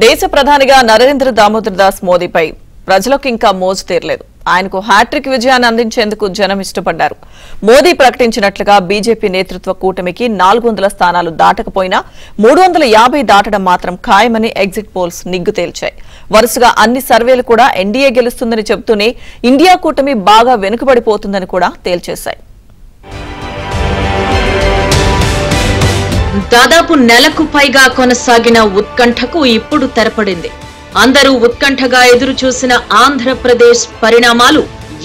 దేశ ప్రధానిగా నరేంద్ర దామోదర్ దాస్ మోదీపై ప్రజలకు ఇంకా మోజు తీరలేదు. ఆయనకు హ్యాట్రిక్ విజయాన్ని అందించేందుకు జనం ఇష్టపడ్డారు. మోదీ ప్రకటించినట్లుగా బీజేపీ నేతృత్వ కూటమికి 400 స్థానాలు దాటకపోయినా 350 దాటడం మాత్రం ఖాయమని ఎగ్జిట్ పోల్స్ నిగ్గు తేల్చాయి. వరుసగా అన్ని సర్వేలు కూడా ఎన్డీఏ గెలుస్తుందని చెబుతూనే ఇండియా కూటమి బాగా వెనుకబడిపోతుందని కూడా తేల్చేశాయి. దాదాపు నెలకు పైగా కొనసాగిన ఉత్కంఠకు ఇప్పుడు తెరపడింది. అందరూ ఉత్కంఠగా ఎదురు చూసిన ఆంధ్రప్రదేశ్ పరిణామాలు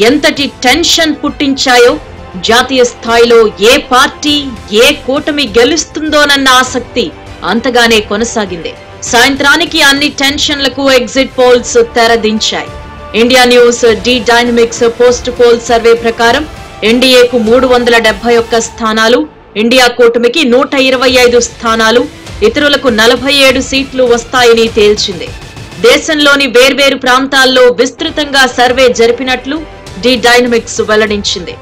ఎంతటి టెన్షన్ పుట్టించాయో, జాతీయ స్థాయిలో ఏ పార్టీ ఏ కూటమి గెలుస్తుందోనన్న ఆసక్తి అంతగానే కొనసాగింది. సాయంత్రానికి అన్ని టెన్షన్లకు ఎగ్జిట్ పోల్స్ తెరదించాయి. India news D dynamics post poll survey ప్రకారం ఎన్డీఏకు 371 స్థానాలు, ఇండియా కూటమికి 125 స్థానాలు, ఇతరులకు 47 సీట్లు వస్తాయని తేల్చింది. దేశంలోని వేర్వేరు ప్రాంతాల్లో విస్తృతంగా సర్వే జరిపినట్లు డి డైనమిక్స్ వెల్లడించింది.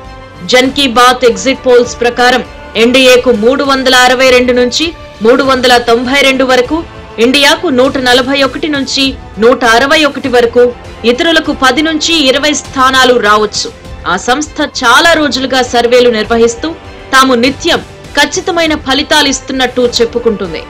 జన్ కీ బాత్ ఎగ్జిట్ పోల్స్ ప్రకారం ఎన్డీఏకు 362 నుంచి 392 వరకు, ఇండియాకు 141 నుంచి 161 వరకు, ఇతరులకు 10 నుంచి 20 స్థానాలు రావచ్చు. ఆ సంస్థ చాలా రోజులుగా సర్వేలు నిర్వహిస్తూ తాము నిత్యం ఖచ్చితమైన ఫలితాలు ఇస్తున్నట్టు చెప్పుకుంటుంది.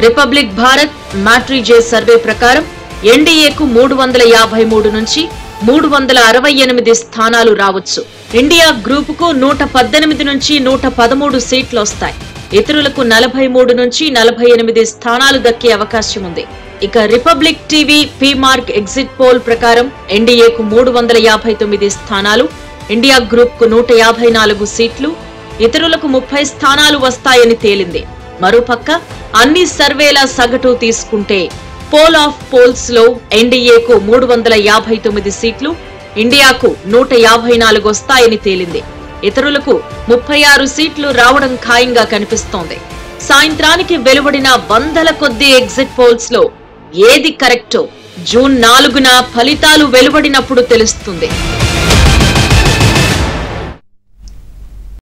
రిపబ్లిక్ భారత్ మ్యాట్రిజే సర్వే ప్రకారం ఎన్డీఏకు 353 నుంచి 368 స్థానాలు రావచ్చు. ఇండియా గ్రూప్ కు 118 నుంచి 113 సీట్లు వస్తాయి. ఇతరులకు 43 నుంచి 48 స్థానాలు దక్కే అవకాశం ఉంది. ఇక రిపబ్లిక్ టీవీ పీమార్క్ ఎగ్జిట్ పోల్ ప్రకారం ఎన్డీఏకు 359 స్థానాలు, ఇండియా గ్రూప్ కు 154 సీట్లు, ఇతరులకు 30 స్థానాలు వస్తాయని తేలింది. మరోపక్క అన్ని సర్వేల సగటు తీసుకుంటే పోల్ ఆఫ్ పోల్స్ లో ఎన్డీఏకు 359 సీట్లు, ఇండియాకు 154 వస్తాయని తేలింది. ఇతరులకు 36 సీట్లు రావడం ఖాయంగా కనిపిస్తోంది. సాయంత్రానికి వెలువడిన వందల కొద్ది ఎగ్జిట్ పోల్స్ లో ఏది కరెక్టో జూన్ 4న ఫలితాలు వెలువడినప్పుడు తెలుస్తుంది.